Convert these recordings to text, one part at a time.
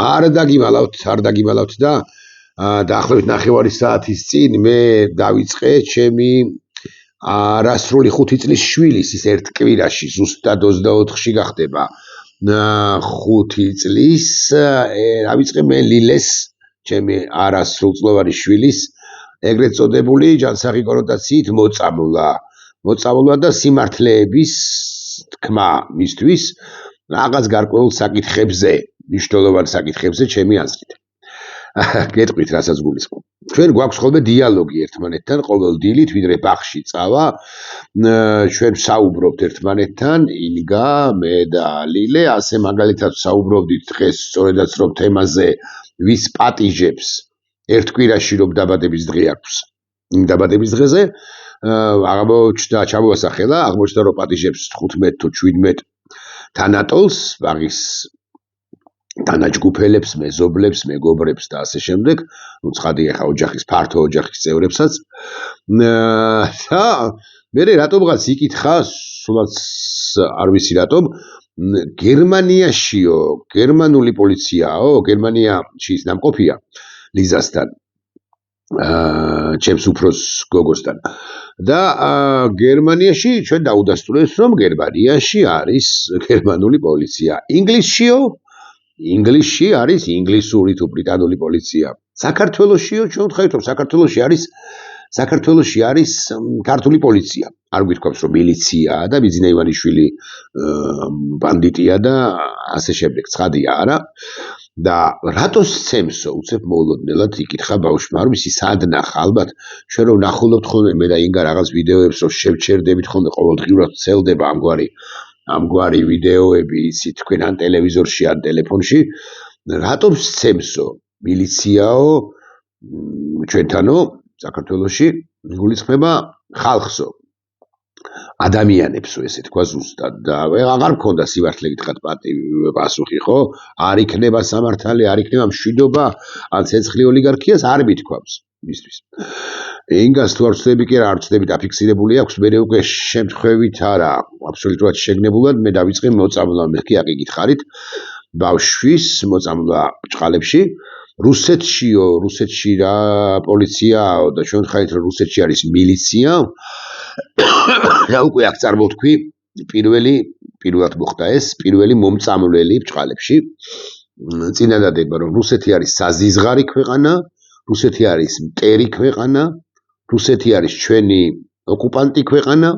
არ დაგიმალავთ და დაახლოებით 9 საათის წინ მე დავიწყე ჩემი არასრული 5 წლის შვილის ის ერთ კვირაში ზუსტად 24-ში გახდება 5 წლის დავიწყე მე ლილეს ჩემი არასრულწლოვანი შვილის ეგრეთ წოდებული ჯანსაღი კონოტაციით მოწამვლა და სიმართლეების თქმა მისთვის რაღაც გარკვეულ საკითხებზე მნიშვნელოვან საკითხებზე ჩემი აზრით გეტყვით რასაც გულისხმობ ჩვენ გვაქვს ხოლმე დიალოგი ერთმანეთთან ყოველ დილით ვიდრე ბაღში წავა ჩვენ საუბრობთ ერთმანეთთან ინგა მე და ლილე ასე მაგალითად საუბრობდით დღეს სწორედაც რომ თემაზე ვის პატიჟებს ერთ კვირაში რომ დაბადების დღე აქვს იმ დაბადების დღეზე აღმოჩნდა რომ პატიჟებს 15 თუ 17 თანატოლს ბაღის თანაჯგუფელებს, მეზობლებს, მეგობრებს და ასე შემდეგ, ну ცხადია ხა ოჯახის ფართო ოჯახის წევრებსაც და მე რატომღაც იკითხა, სულაც არ ვიცი რატომ, გერმანიაშიო, გერმანული პოლიციაო, გერმანიაში ის ნამყოფია ლიზასთან, ჩემს უფროს გოგოსთან და გერმანიაში ჩვენ დაუდასტურეს რომ გერმანიაში არის გერმანული პოლიცია, ინგლისში არის ინგლისური თუ ბრიტანული პოლიცია. საქართველოშიო ჩვენ ვთქვით რომ საქართველოში არის ქართული პოლიცია. არ გითქვამს რომ მილიცია და ბიძინა ივანიშვილი ბანდიტია და ასე შემდეგ. ცხადია არა. და რატო სცემსო უცებ მოულოდნელად იკითხა ბავშვმა არ ვიცი სად ნახა ალბათ ჩვენ რომ ნახულობთ ხოლმე მე და ინგა რაღაც ვიდეოებს რომ შევჩერდებით ხოლმე ყოველდღიურად ცელდება ამგვარი ვიდეოები იცით თქვენ ან ტელევიზორში ან ტელეფონში რატომ სცემსო მილიციაო ჩვენთანო საქართველოში გულისხმება ხალხსო ადამიანებსო ესე თქვა ზუსტად და აღარ მქონდა სიმართლე გითხრათ პასუხი ხო არ იქნება სამართალი არ იქნება მშვიდობა ან ცეცხლი ოლიგარქიას არ მithქვამს მისთვის ინგას თუ არ ვწდები კი არ ვწდები დაფიქსირებული აქვს მე უკვე შემთხვევით არა აბსოლუტურად შეგნებულად მე დავიწყე მოწამვლა მე კი აკითხარით ბავშვის მოწამვლა ჭყალებში რუსეთში რა პოლიციაო და ჩვენ ხარით რომ რუსეთში არის მილიცია და უკვე აქ წარმოვთქვი პირველად მოხდა ეს პირველი მომწამვლელი ჭყალებში წინადადება რომ რუსეთი არის საზიზღარი ქვეყანა რუსეთი არის მტერი ქვეყანა რუსეთი არის ჩვენი ოკუპანტი ქვეყანა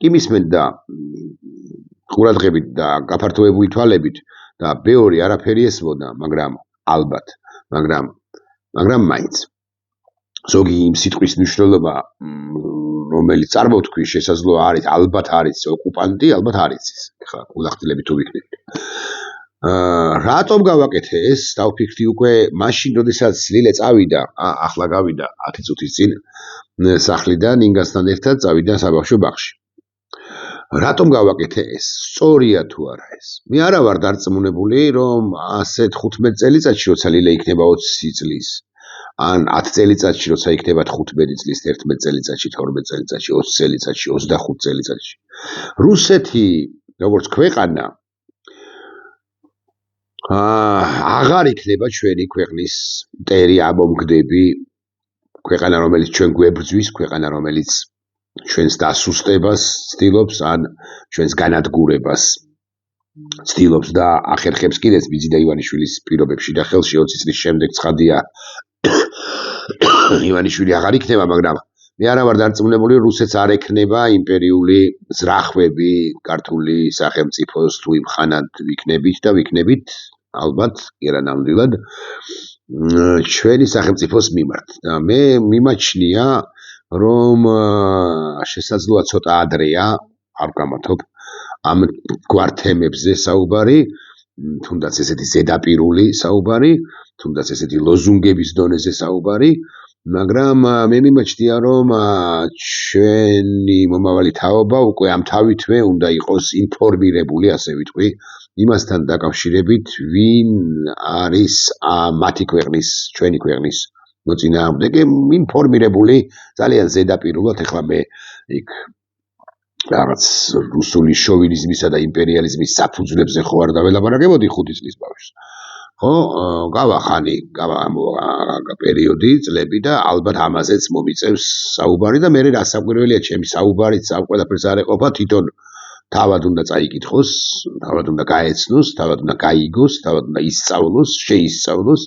იმისმენ და ყურადღებით და გაფართოებული თვალებით და ბევრი არაფერი ესმოდა მაგრამ ალბათ მაგრამ მაინც ზოგი იმ სიტყვის მნიშვნელობა რომელიც წარმოვთქვი შესაძლოა არის ალბათ არის ოკუპანტი ალბათ არის ის ხა ულახდილები თუ ვიქნებით რატომ გავაკეთე ეს დავფიქრდი უკვე მაშინ როდესაც ლილე წავიდა ახლა გავიდა 10 წუთის წინ სახლიდან ინგასთან ერთად წავიდა საბავშვო ბაღში რატომ გავაკეთე ეს სწორია თუ არა ეს მე არა ვარ დარწმუნებული რომ ასეთ 15 წელიწადში როცა ლილე იქნება 20 წლის ან 10 წელიწადში როცა იქნება 15 წლის 11 წელიწადში 12 წელიწადში 20 წელიწადში 25 წელიწადში რუსეთი როგორც ქვეყანა აღარ იქნება ჩვენი ქვეყნის მტერი ამომგდები ქვეყანა რომელიც ჩვენ გვებრძვის ქვეყანა რომელიც ჩვენს დასუსტებას ცდილობს ან ჩვენს განადგურებას ცდილობს და ახერხებს კიდეც ბიძინა ივანიშვილის პირობებში და ხელში 20 წლის შემდეგ ცხადია ივანიშვილი აღარ იქნება მაგრამ მე არა ვარ დარწმუნებული რუსეთს არ ექნება იმპერიული ზრახვები ქართული სახელმწიფოს თუ იმ ხანად ვიქნებით ალბათ კი არა ნამდვილად ჩვენი სახელმწიფოს მიმართ და მე მიმაჩნია რომ შესაძლოა ცოტა ადრეა არ გამართობ ამ გვარ თემებზე საუბარი თუნდაც ესეთი ზედაპირული საუბარი თუნდაც ესეთი ლოზუნგების დონეზე საუბარი მაგრამ მე მიმაჩნია რომ ჩვენი მომავალი თაობა უკვე ამ თავითვე უნდა იყოს ინფორმირებული ასე ვიტყვი იმასთან დაკავშირებით ვინ არის მათი ქვეყნის ჩვენი ქვეყნის მოწინააღმდეგე ინფორმირებული ძალიან ზედაპირულად ეხლა მე იქ რაღაც რუსული შოვინიზმისა და იმპერიალიზმის საფუძვლებზე ხო არ დაველაპარაკებოდი 5 წლის ბავშვს ხო გავახანი პერიოდი წლები და ალბათ ამაზეც მომიწევს საუბარი და მე რა საკვირველია ჩემი საუბარიც ამ ყველაფერს არ ეყოფა თვითონ თავად უნდა წაიკითხოს, თავად უნდა გაეცნოს, თავად უნდა გაიგოს, თავად უნდა ისწავლოს, შეისწავლოს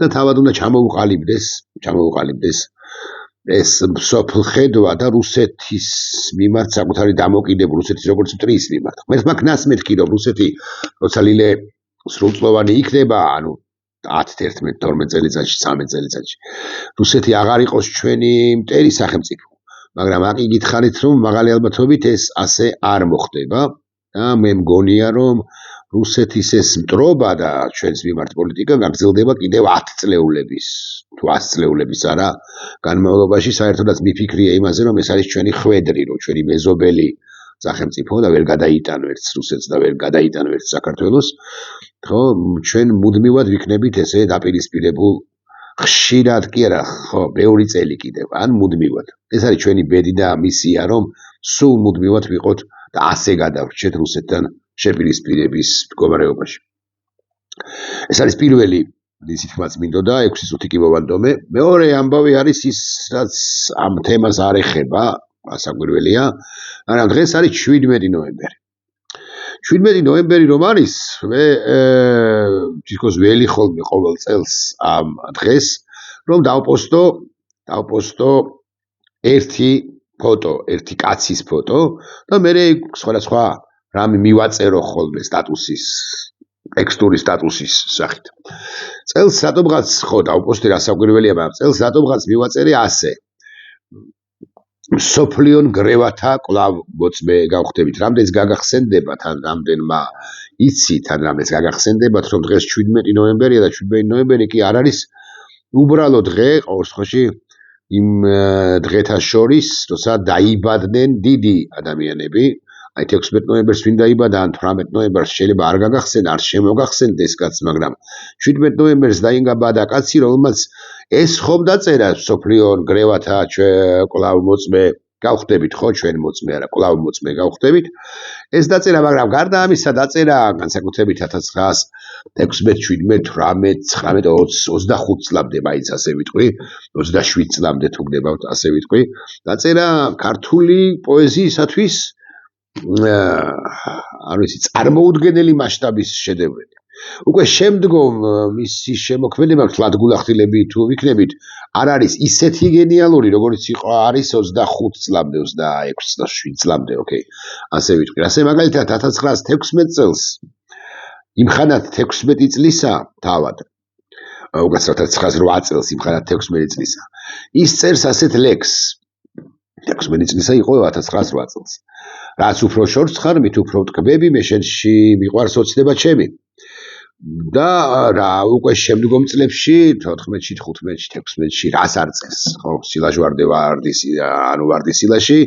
და თავად უნდა ჩამოუყალიბდეს ეს სოფლხედვა და რუსეთის მიმართ საკუთარი დამოკიდებულება რუსეთის როგორც მტრის მიმართ. მე მაგ ნასმეთქი რომ რუსეთი როცა ლილე სრულწლოვანი იქნება, ანუ 10, 11, 12 წელიწადში, 13 წელიწადში. რუსეთი აღარ იყოს ჩვენი მტერი სახელმწიფო. მაგრამ აქ იგითხარით რომ მაღალი ალბათობით ეს ასე არ მოხდება და მე მგონია რომ რუსეთის ეს მტრობა და ჩვენს მიმართ პოლიტიკა გაგრძელდება კიდევ 10 წლეულების თუ 100 წლეულების არა განმავლობაში საერთოდაც მიფიქრია იმაზე რომ ეს არის ჩვენი ხვედრი რომ ჩვენი მეზობელი სახელმწიფო და ვერ გადაიტანო ერთს რუსეთს და ვერ გადაიტანო ერთს საქართველოს ხო ჩვენ მუდმივად ვიქნებით ესე დაპირისპირებულ ხშირად კი არა ხო ბევრი წელი კიდევ ან მუდმივად ეს არის ჩვენი ბედი და მისია რომ სულ მუდმივად ვიყოთ და ასე გადავრჩეთ რუსეთთან შეპირისპირების მდგომარეობაში ეს არის პირველი ისიც თქმაც მინდოდა 6 წუთი კი მოვანდომე მეორე ამბავი არის ის რაც ამ თემას არ ეხება ასაკვირველია მაგრამ დღეს არის 17 ნოემბერი 17 ნოემბერი რომ არის მე თვითონ ველი ხოლმე ყოველ წელს ამ დღეს რომ დავპოსტო ერთი ფოტო ერთი კაცის ფოტო და მე სხვადასხვა რამე მივაწერო ხოლმე სტატუსის ტექსტური სტატუსის სახით წელს რატომღაც ხო დავპოსტე რასაკვირველია მაგრამ წელს რატომღაც მივაწერე ასე სოფლიონ გრევათა კვლავ მოწმე გავხდებით რამდენს გაგახსენდება თან რამდენმა იცი თან რამდენს გაგახსენდებათ რომ დღეს 17 ნოემბერია და 17 ნოემბერი კი არ არის უბრალო დღე ყოველ შემთხვევაში იმ დღეთა შორის როცა დაიბადნენ დიდი ადამიანები აი 16 ნოემბერს ვინ დაიბადა ან 18 ნოემბერს შეიძლება არ გაგახსენ არ შემოგახსენდეს კაც მაგრამ 17 ნოემბერს დაინგაბადა კაცი რომელმაც ეს ხომ დაწერა სოფლიონ გრევათა კვლავ მოწმე გავხდებით ხო ჩვენ მოწმე არა კვლავ მოწმე გავხდებით ეს დაწერა მაგრამ გარდა ამისა დაწერა განსაკუთრებით 1916 17 18 19 20 25 წლამდე მაინც ასე ვიტყვი 27 წლამდე თუ გნებავთ ასე ვიტყვი დაწერა ქართული პოეზიისათვის არ ვიცი წარმოუდგენელი მასშტაბის შედევრები უკვე შემდგომ მისი შემოქმედება თლადგულახდილები თუ ვიქნებით არ არის ისეთი გენიალური როგორც იყო არის 25 წლამდე 26 და 7 წლამდე ოკეი ასე ვიტყვი ასე მაგალითად 1916 წელს იმხანად 16 წლისა თავად უკაცრავად 1908 წელს იმხანად 16 წლისა ის წერს ასეთ ლექს 16 წლისა იყო 1908 წელს რაც უფრო შორს ხარ მით უფრო ტკბები მე შენში მიყვარს ოცნება ჩემი და რა უკვე შემდგომ წლებში 14-ში 15-ში 16-ში რას არ წერს ხო სილაჟვარდე ანუ ვარდისილაში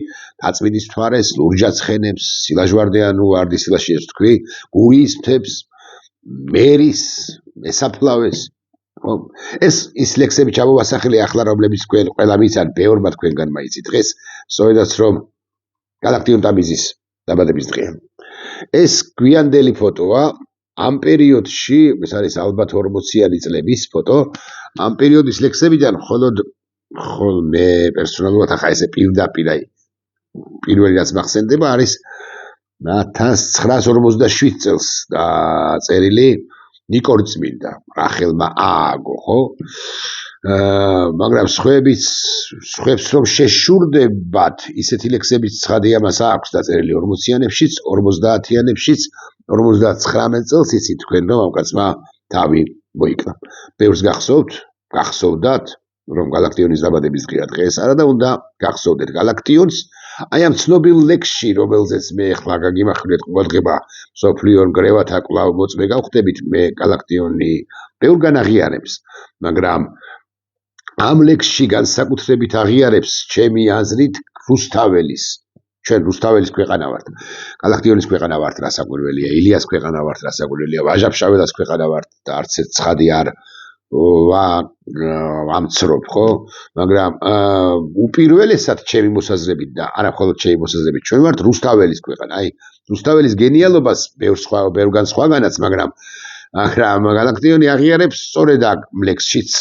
დაწმინდის მთვარეს ლურჯაც ხენებს სილაჟვარდე ანუ ვარდისილაში ეს თქვი გურიის მთებს მერის მესაფლავეს ხო ის ლექსები ჩამოვასახელი ახლა რომლებიც თქვენ ყველა მიცან ბევრმა თქვენგან მაიცით დღეს სწორედაც რომ galaktion tamizis დაბადების დღეა ეს გვიანდელი ფოტოა ამ პერიოდში ეს არის ალბათ 40-იანი წლების ფოტო ამ პერიოდის ლექსებიდან ხოლმე პერსონალურად ახლა ესე პირდაპირ პირველი რაც მახსენდება არის 1947 წელს დაწერილი ნიკორწმინდა რახელმა ააგო ხო მაგრამ სხვებს რომ შეშურდებათ ისეთი ლექსებიც ცხადია მას აქვს დაწერილი 40-იანებშიც 50-იანებშიც 59 წელს იცით თქვენ რომ ამ კაცმა თავი მოიკლა ბევრს გახსოვდათ რომ galaktionis დაბადების დღეა დღეს არა და უნდა გახსოვდეთ galaktions აი ამ ცნობილ ლექსში რომელზეც მე ახლა გაგიმახვილეთ ყოველდღება სოფლიონ გრევათა კვლავ მოწმე გავხდებით მე galaktioni ბევრგან აღიარებს მაგრამ ამ ლექსში განსაკუთრებით აღიარებს ჩემი აზრით რუსთაველის ჩვენ რუსთაველის ქვეყანა ვართ galaktionis ქვეყანა ვართ რასაკვირველია ილიას ქვეყანა ვართ რასაკვირველია ვაჟა-ფშაველას ქვეყანა ვართ და არც ერთ ცხადი არ ვამცრობ ხო მაგრამ უპირველესად ჩემი მოსაზრებით და არა მხოლოდ ჩემი მოსაზრებით ჩვენ ვართ რუსთაველის ქვეყანა აი რუსთაველის გენიალობას ბევრგან სხვაგანაც მაგრამ მაგრამ გალაქტიონი აღიარებს სწორედ აქ ლექსშიც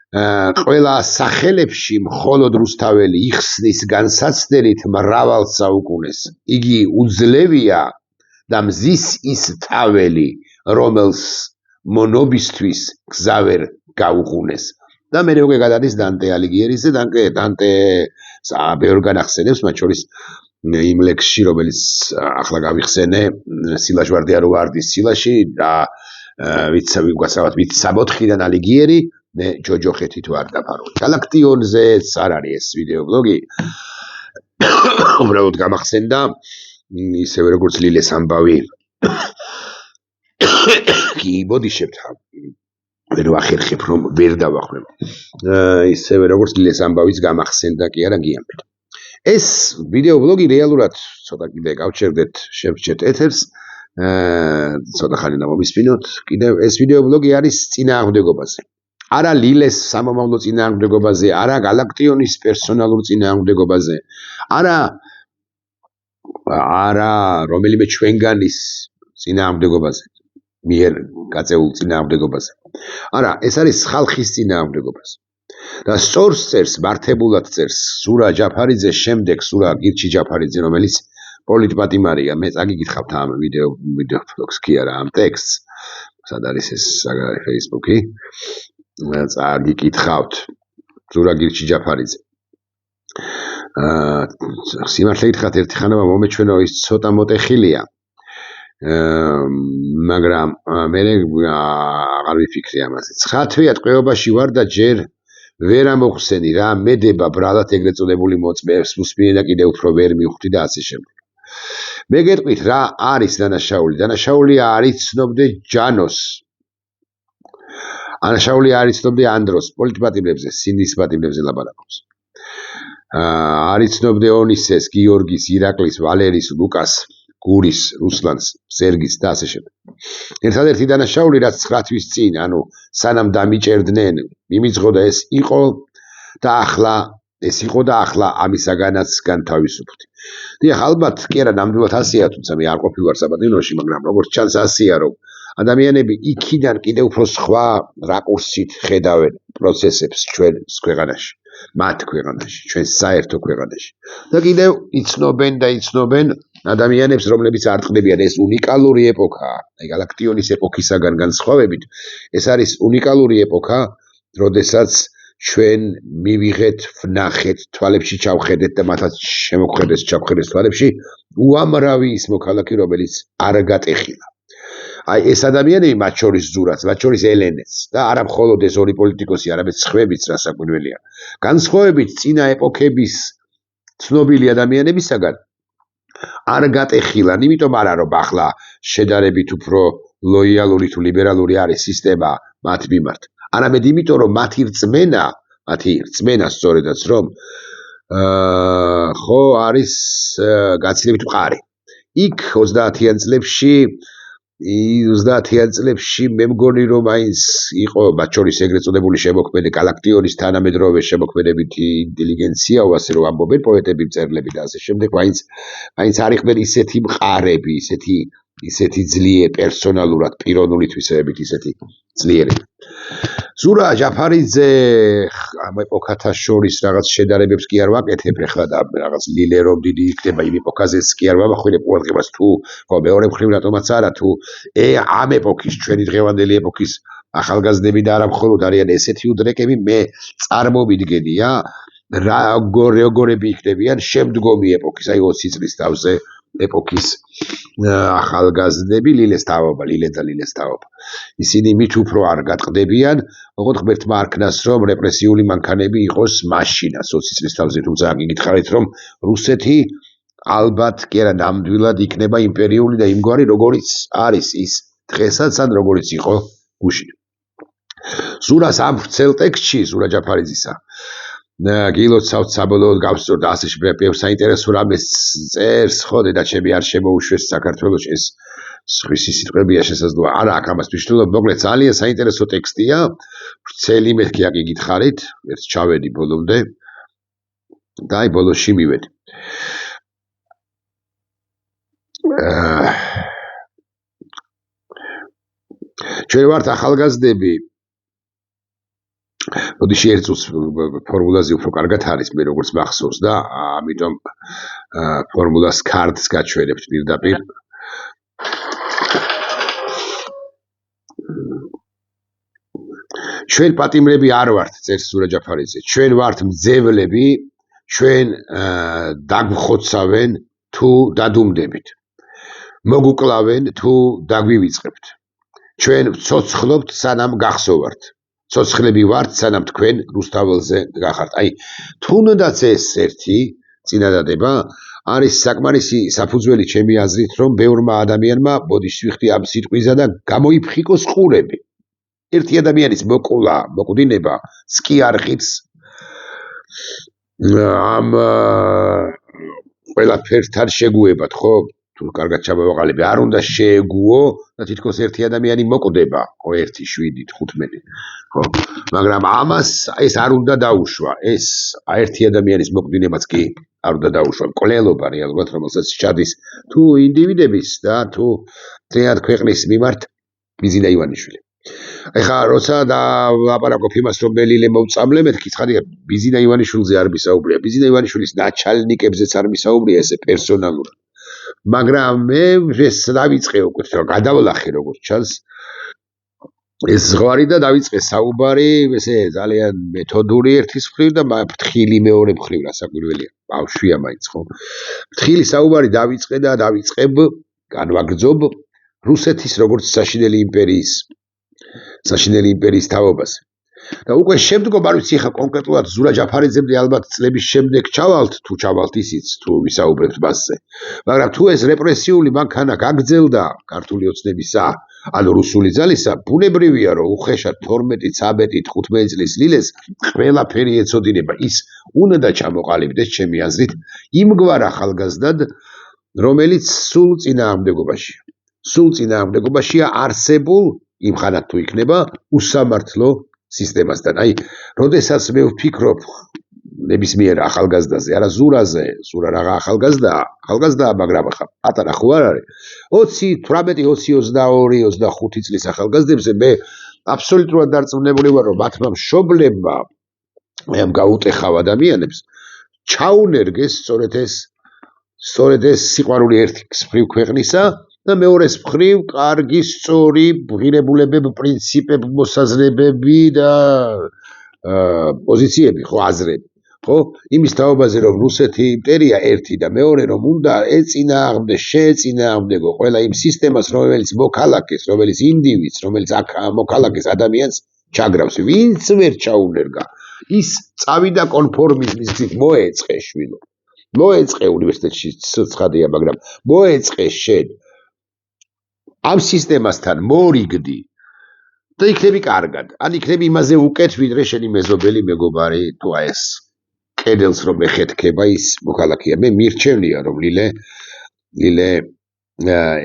ყველა სახელებში მხოლოდ რუსთაველი იხსნის განსაცდელით მრავალ საუკუნეს. იგი უძლევია და მზის ის თაველი, რომელს მონობისთვის გზა ვერ გაუღუნეს. და მე უკვე გადადის დანტე ალიგიერიზე, დანტე ბევრ განახსენებს, მათ შორის იმ ლექსში, რომელიც ახლა გავიხსენე, სილა ჟვარდია-რუვარდის სილაში და ვით საბოთხიდან ალიგიერი, მე ჯოჯოხეთით ვარ დაფარული. გალაქტიონზეც არ არის ეს ვიდეობლოგი. უბრალოდ გამახსენდა ისევე როგორც ლილეს ამბავი. კი ბოდიშებთ ვერ ვახერხებ რომ ვერ დავახვევ. ისევე როგორც ლილეს ამბავის გამახსენდა კი არა გიამბეთ. ეს ვიდეობლოგი რეალურად ცოტა კიდე გავჩერდეთ შევჭეთ ეთერს. ცოტა ხანი მომისმინოთ. კიდევ ეს ვიდეობლოგი არის წინააღმდეგობაზე. არა ლილეს სამომავლო წინააღმდეგობაზე, არა გალაქტიონის პერსონალურ წინააღმდეგობაზე, არა რომელიმე ჩვენგანის წინააღმდეგობაზე, მიერ გაწეულ წინააღმდეგობაზე. არა, ეს არის ხალხის წინააღმდეგობაზე. და სწორს წერს, მართებულად წერს სურა ჯაფარიძე, შემდეგ სურა გირჩი ჯაფარიძე, რომელიც პოლიტპატიმარია. მე წაგიკითხავთ ამ ვიდეობლოგს კი არა, ამ ტექსტს. სად არის ეს Facebook-ი? წაგიკითხავთ სურა გირჩი ჯაფარიძე. სიმართლე გითხრათ, ერთი ხანმა მომეჩვენა ის ცოტა მოტეხილია. მაგრამ მე აღარ ვიფიქრე ამაზე. ცხადვია ტყვეობაში ვარ და ჯერ ვერ ამოხსენი რა მედება ბრალად ეგრეთ წოდებული მოწმეებს უსმინე და კიდევ უფრო ვერ მივხვდი და ასე შემდეგ. მე გეტყვით რა არის დანაშაული? დანაშაული არ იცნობდე ჯანოს. დანაშაული არ იცნობდე ანდროს, პოლიტპატიმრებზე, სინდის პატიმრებზე ლაპარაკობს. არ იცნობდე ონისეს, გიორგის, ირაკლის, ვალერის, ლუკას, გურის, რუსლანს, სერგის და ასე შემდეგ. ერთადერთი დანაშაული რაც 9 თვის წინ, ანუ სანამ დამიჭერდნენ, მიმიწყო და ეს იყო და ახლა ამისაგანაც განთავისუფლდი. დიახ, ალბათ კი არა ნამდვილად ასეა, თუმცა მე არ ყოფილვარ საპატიმროში, მაგრამ როგორც ჩანს ასეა, რომ ადამიანები იქიდან კიდევ უფრო სხვა რაკურსით ხედავენ პროცესებს ჩვენს ქვეყანაში, მათ ქვეყანაში, ჩვენ საერთო ქვეყანაში. და კიდევ იცნობენ ადამიანებს, რომლებიც არ ტყდებიან. ეს უნიკალური ეპოქაა. აი გალაქტიონის ეპოქისაგან განსხვავებით, ეს არის უნიკალური ეპოქა, როდესაც ჩვენ მივიღეთ, ვნახეთ, თვალებში ჩავხედეთ და მათაც შემოგხედეს ჩავხედეს თვალებში უამრავი ის მოქალაქე, რომელიც არ გატეხილა. აი ეს ადამიანები მათ შორის ზურაც, მათ შორის ელენეც და არა მხოლოდ ეს ორი პოლიტიკოსი, არამედ სხვებიც რასაკვირველია. განსხვავებით წინა ეპოქების ცნობილი ადამიანებისაგან არ გატეხილან, იმიტომ არა რომ ახლა შედარებით უფრო ლოიალური თუ ლიბერალური არის სისტემა მათ მიმართ. არამედ იმიტომ რომ მათი რწმენა სწორედაც რომ ხო არის გაცილებით მყარი. იქ 30-იან წლებში მე მგონი რომ მაინც იყო მათ შორის ეგრეთ წოდებული შემოქმედი გალაქტიონის თანამედროვე შემოქმედებითი ინტელიგენცია, ასე რომ ამბობენ პოეტები, მწერლები და ასე შემდეგ, მაინც არ იყვნენ ისეთი მყარები, ისეთი ძლიერი პერსონალურად, პიროვნული თვისებებით ისეთი ძლიერები. სურა ჯაფარიძე ამ ეპოქათა შორის რაღაც შედარებებს კი არ ვაკეთებ ახლა და რაღაც ლილე რომ დიდი იქნება იმ ეპოქაზეც კი არ ვამახვილებ ყოველდღიურად თუ მეორე მხრივ რატომაც არა თუ ამ ეპოქის ჩვენი დღევანდელი ეპოქის ახალგაზრდები და არა მხოლოდ არიან ესეთი უდრეკები, მე წარმოვიდგენია როგორები იქნებიან შემდგომი ეპოქის, აი 20 წლის თავზე ეპოქის ახალგაზრდები, ლილეს თაობა. ისინი მით უფრო არ გატყდებიან, ოღონდ ღმერთმა არქნას რომ რეპრესიული მანქანები იყოს მაშინაც 20 წლის თავზე, თუმცა გითხარით რომ რუსეთი ალბათ კი არა ნამდვილად იქნება იმპერიული და იმგვარი როგორიც არის ის დღესაც ან როგორიც იყო გუშინ. სურას ამ ვრცელ ტექსტში, სურა ჯაფარიძისა გილოცავთ საბოლოოდ გავსწორდა ასე ბევრ საინტერესო რამეს წერს, ხო დედა ჩემი არ შემოუშვეს საქართველოში ეს სხვისი სიტყვებია შესაძლოა. არა აქ ამას მნიშვნელობა, მოკლედ ძალიან საინტერესო ტექსტია, ვრცელი მეთქი აქ გითხარით, ერთ ჩავედი ბოლომდე და აი ბოლოში მივედი. ჩვენ ვართ ახალგაზრდები. ოდიში ერთ წუთს ფორმულაზე უფრო კარგად არის მე როგორც მახსოვს და ამიტომ ფორმულას ქარდს გაჩვენებთ პირდაპირ. ჩვენ პატიმრები არ ვართ, წერს სურა ჯაფარიძე. ჩვენ ვართ მძევლები, ჩვენ დაგვხოცავენ თუ დადუმდებით. მოგუკლავენ თუ დაგვივიწყებთ. ჩვენ ვცოცხლობთ სანამ გახსოვართ. ცოცხლები ვართ სანამ თქვენ რუსთაველზე გახართ. აი, თუნდაც ეს ერთი წინადადება არის საკმარისი საფუძველი ჩემი აზრით, რომ ბევრმა ადამიანმა ბოდიში ვიხდი ამ სიტყვისა და გამოიფხიკოს ყურები. ერთი ადამიანის მოკვდინება სკი არყის ამ ყველაფერთან შეგუებათ, ხო? თუ კარგად ჩამოვაყალიბე, არ უნდა შეეგუო და თითქოს ერთი ადამიანი მოკვდება, ხო, 1, 7, 15, ხო? მაგრამ ამას ეს არ უნდა დაუშვა, ეს ერთი ადამიანის მოკვდინებაც კი არ უნდა დაუშვა. მკვლელობა რეალურად, რომელსაც სჭადის თუ ინდივიდების და თუ მთლიანად ქვეყნის მიმართ ბიზინა ივანიშვილი. ეხლა როცა ლაპარაკობ იმას, რომ მელილე მოვწამლე, მეთქი ცხადია, ბიზინა ივანიშვილზე არ მისაუბრია, ბიზინა ივანიშვილის ნაჩალნიკებზეც არ მისაუბრია ესე პერსონალურად. მაგრამ მე ეს დავიწყე უკვე, გადავლახე როგორც ჩანს. ეს ზღვარი და დავიწყე საუბარი, ესე ძალიან მეთოდური ერთის მხრივ და ფრთხილი მეორე მხრივ, რასაკვირველია. ბავშვია მაინც, ხო? ფრთხილი საუბარი დავიწყე და დავიწყებ, განვაგრძობ რუსეთის როგორც საშინელი იმპერიის თაობაზე. და უკვე შემდგომ არ ვიცი ხა კონკრეტულად ზურა ჯაფარიძემდე ალბათ წლების შემდეგ ჩავალთ თუ ჩავალთ ისიც თუ ვისაუბრებთ მასზე. მაგრამ თუ ეს რეპრესიული მანქანა გაგრძელდა ქართული ოცნებისა, ანუ რუსული ძალისა, ბუნებრივია რომ უხეშად 12, 13, 15 წლის ლილეს ყველაფერი ეცოდინება. ის უნდა ჩამოყალიბდეს ჩემი აზრით იმგვარ ახალგაზრდად, რომელიც სულ წინააღმდეგობაშია არსებულ იმხანად თუ იქნება უსამართლო სისტემასთან. აი, როდესაც მე ვფიქრობ ნებისმიერ ახალგაზრდაზე, არა ზურაზე, ზურა რაღა ახალგაზრდაა, მაგრამ ახლა პატარა ხო არ არის. 20, 18, 20, 22, 25 წლის ახალგაზრდებზე მე აბსოლუტურად დარწმუნებული ვარ, რომ მათმა მშობლებმა ამ გაუტეხავ ადამიანებს ჩაუნერგეს სწორედ ეს სიყვარული ერთი მხრივ ქვეყნისა და მეორეს მხრივ კარგი, სწორი, ღირებულებები, პრინციპები, მოსაზრებები და პოზიციები, ხო, აზრები, ხო? იმის თაობაზე, რომ რუსეთი იმპერია ერთი და მეორე, რომ უნდა შეეწინააღმდეგო ყველა იმ სისტემას, რომელიც მოქალაქეს, რომელიც ინდივიდს, რომელიც აქ მოქალაქეს ადამიანს ჩაგრავს. ვინც ვერ ჩაუნერგა, ის წავიდა კონფორმიზმის გზით, მოეწყე შვილო. მოეწყე უნივერსიტეტში ცხადია, მაგრამ მოეწყე შენ ამ სისტემასთან მორიგდი და იქნები კარგად. ან იქნები იმაზე უკეთ, ვიდრე შენი მეზობელი მეგობარი, თუ ეს კედელს რომ ეხეთქება ის მოქალაქეა. მე მირჩევნია რომ ლილე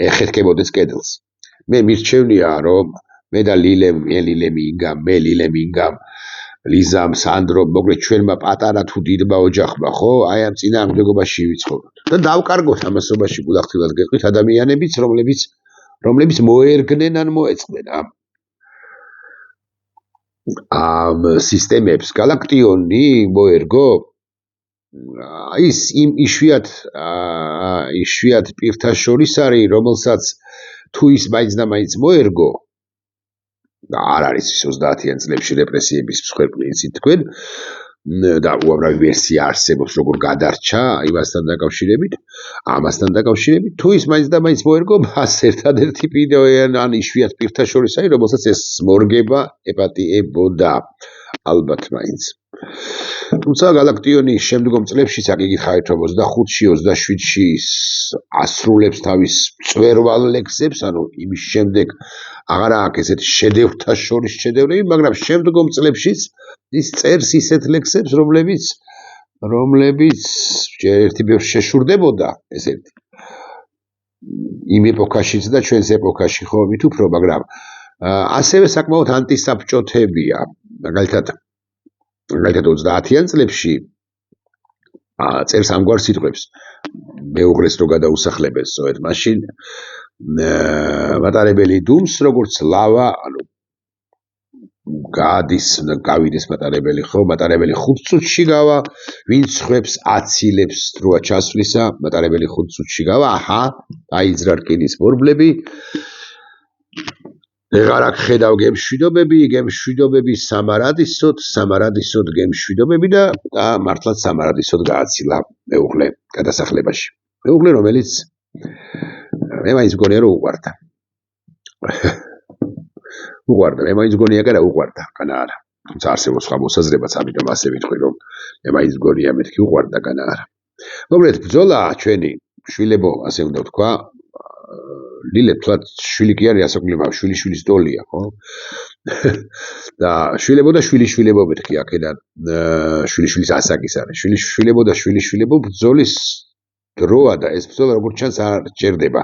ეხეთქებოდეს კედელს. მე მირჩევნია რომ მე და ლილე მინგამ, ლიზამ, სანდრომ, მოკლედ ჩვენმა პატარა თუ დიდმა ოჯახმა, ხო, აი ამ წინააღმდეგობაში ვიცხოვროთ. და დავკარგოთ ამასობაში გულახდილად გეტყვით ადამიანებიც, რომლებიც მოერგნენ ან მოეწყდნენ ამ სისტემებს. გალაქტიონი მოერგო ის იმ იშვიათ პირთა შორის არის, რომელსაც თუ ის მაინც და მაინც მოერგო, არ არის ის 30-იან წლებში რეპრესიების მსხვერპლი თქვენ და უამრავი ვერსია არსებობს როგორ გადარჩა ამასთან დაკავშირებით, თუ ის მაინც და მაინც მოერგო, მას ერთადერთი ან იშვიათ პირთა შორის არის, რომელსაც ეს მორგება ეპატიებოდა ალბათ მაინც. თუმცა გალაქტიონი შემდგომ წლებშიც აკითხავთ, რომ 25-ში, 27-ში ასრულებს თავის მწვერვალ ლექსებს, ანუ იმის შემდეგ აღარ აქვს ესეთი შედევრთა შორის შედევრები, მაგრამ შემდგომ წლებშიც ის წერს ისეთ ლექსებს, რომლებიც ერთი ბევრს შეშურდებოდა, ეს ერთი. იმ ეპოქაშიც და ჩვენს ეპოქაში ხო მით უფრო, მაგრამ ასევე საკმაოდ ანტისაბჭოთებია. მაგალითად 30-იან წლებში წერს ამგვარ სიტყვებს. მეუღლეს რო გადაუსახლებენ სწორედ მაშინ მატარებელი დუმს როგორც ლავა, ანუ გავიდეს მატარებელი ხო, მატარებელი 5 წუთში გავა, ვინც ხვებს აცილებს დროა ჩასვლისა, მატარებელი 5 წუთში გავა, აჰა, დაიძრა რკინის ბორბლები. ვეღარ აქ ხედავ გემშვიდობები, სამარადისოდ გემშვიდობები და მართლაც სამარადისოდ გააცილა მეუღლე გადასახლებაში. მეუღლე რომელიც მე მაინც მგონია რომ უყვარდა. უყვარდა, მე მაინც მგონია რა უყვარდა, განა არა. თუმცა არსებობს სხვა მოსაზრებაც, ამიტომ ასე ვიტყვი რომ მე მაინც მგონია მეთქი უყვარდა, განა არა. მოკლედ ბრძოლა ჩვენი შვილებო, ასე უნდა ვთქვა, ლილე თვათ შვილი კი არის ასაკულება, შვილიშვილის ტოლია, ხო? და შვილებო და შვილიშვილებო მეთქი აქედან შვილიშვილის ასაკის არის. შვილიშვილებო და შვილიშვილებო ბრძოლის დროა და ეს ბრძოლა როგორც ჩანს არ ჭირდება.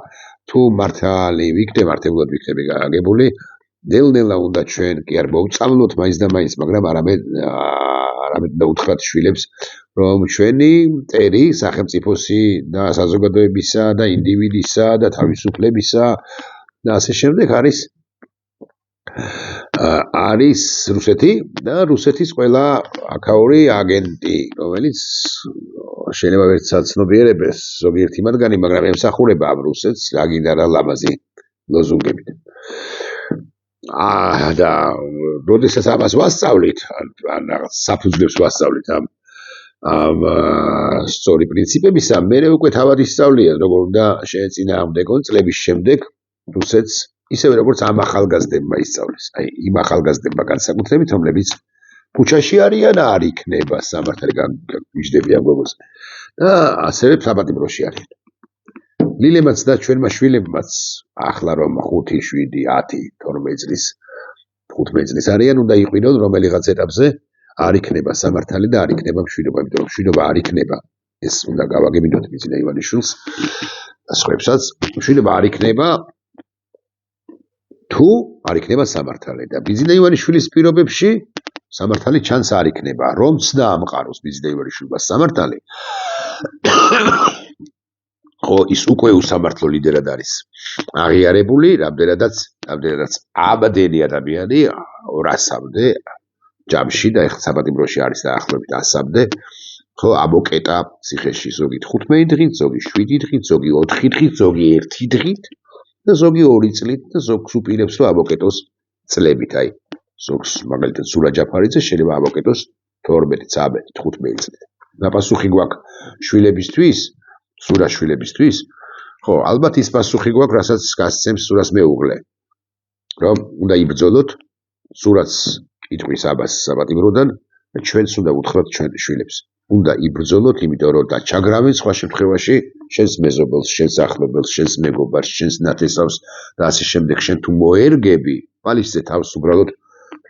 თუ მართალი ვიქნებ, მართებულად ვიქნები გაგებული, ნელ-ნელა უნდა ჩვენ კი არ მოვწავლოთ მაინც და მაინც, მაგრამ არამედ და უთხრათ შვილებს, რომ ჩვენი მტერი სახელმწიფოსი და საზოგადოებისა და ინდივიდისა და თავისუფლებისა და ასე შემდეგ არის რუსეთი და რუსეთის ყველა აქაური აგენტი, რომელიც შეიძლება ვერცად ცნობიერებდეს ზოგიერთი მათგანი, მაგრამ ემსახურება ამ რუსეთს რა გინდა რა ლამაზი ლოზუნგებით. და როდესაც ამას ვასწავლით, ან რაღაც საფუძვლებს ვასწავლით ამ სწორი პრინციპებისა, მე უკვე თავად ისწავლია, როგორ უნდა შეეწინააღმდეგონ წლების შემდეგ რუსეთს, ისევე როგორც ამ ახალგაზრდებმა ისწავლეს. აი, იმ ახალგაზრდებმა განსაკუთრებით, რომლებიც ქუჩაში არიან, არ იქნება სამართალი გამიჯდებიან გოგოს. და ასევე საპატიმროში არიან. ლილემაც და ჩვენმა შვილებმაც ახლა რომ 5, 7, 10, 12 წლის 15 წლის არიან, უნდა იყვინონ რომელიღაც ეტაპზე არ იქნება სამართალი და არ იქნება მშვიდობა, იმიტომ რომ მშვიდობა არ იქნება. ეს უნდა გავაგებინოთ ბიძინა ივანიშვილს და სხვებსაც. მშვიდობა არ იქნება თუ არ იქნება სამართალი და ბიძინა ივანიშვილის პირობებში სამართალი ჩანს არ იქნება. რომც დაამყაროს ბიძინა ივანიშვილმა სამართალი ხო ის უკვე უსამართლო ლიდერად არის აღიარებული, რამდენადაც აბდენი ადამიანი 200-მდე ჯამში და ეხლა საპატიმროში არის დაახლოებით 100-მდე ხო ამოკეტა ციხეში ზოგი 15 დღით, ზოგი 7 დღით, ზოგი 4 დღით, ზოგი 1 დღით და ზოგი 2 წლით და ზოგს უპირებს რომ ამოკეტოს წლებით. აი ზოგს მაგალითად სურა ჯაფარიძე შეიძლება ამოკეტოს 12, 13, 15 წლით. დაპასუხი გვაქვს შვილებისთვის სურა შვილებისთვის, ხო, ალბათ ის პასუხი გვაქვს, რასაც გასცემს სურას მეუღლე. რომ უნდა იბრძოლოთ, სურაც იტყვის აბას საპატიმროდან და ჩვენც უნდა უთხრათ ჩვენ შვილებს. უნდა იბრძოლოთ, იმიტომ რომ დაჩაგრავენ სხვა შემთხვევაში შენს მეზობელს, შენს ახლობელს, შენს მეგობარს, შენს ნათესავს და ასე შემდეგ. შენ თუ მოერგები, პალისზე თავს უბრალოდ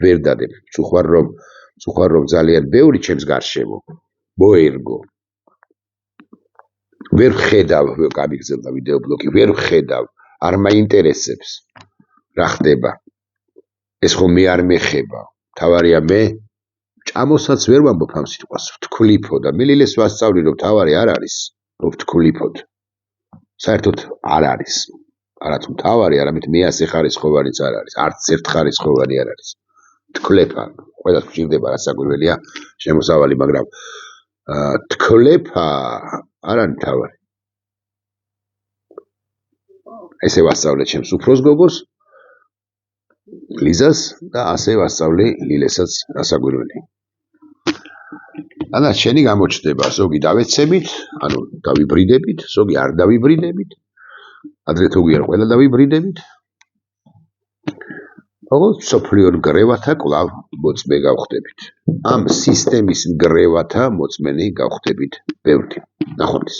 ვერ დადებ. თუ ხარ რომ ძალიან ბევრი ჩემს გარშემო მოერგო. ვერ ხედავ, გამიგზელდა ვიდეო ბლოგი, ვერ ხედავ, არ მაინტერესებს რა ხდება. ეს ხომ მე არ მეხება. თავარია მე ჭამოსაც ვერ ვამბობ ამ სიტყვას, ვთქვლიფო და მე ლილეს ვასწავლი რომ თავარი არ არის, რომ ვთქვლიფოთ. საერთოდ არ არის. არათუ თავარი, არამედ მეასე ხარისხოვანიც არ არის, არც ერთ ხარისხოვანი არ არის. თქლეფა, ყველას გვჭირდება რასაკვირველია შემოსავალი, მაგრამ თქლეფა არ არის თავარი. ესე ვასწავლე ჩემს უფროს გოგოს, ლიზას და ასე ვასწავლე ლილესაც რასაკვირველია. და შენი გამოჩნდება, ზოგი დავეცემით, ანუ დავიბრიდებით, ზოგი არ დავიბრიდებით. ადრე თუ გვიან ყველა დავიბრიდებით. ოღონდ სოფლიო ნგრევათა კვლავ მოწმე გავხდებით. ამ სისტემის ნგრევათა მოწმენი გავხდებით ბევრი. ნახვამდის.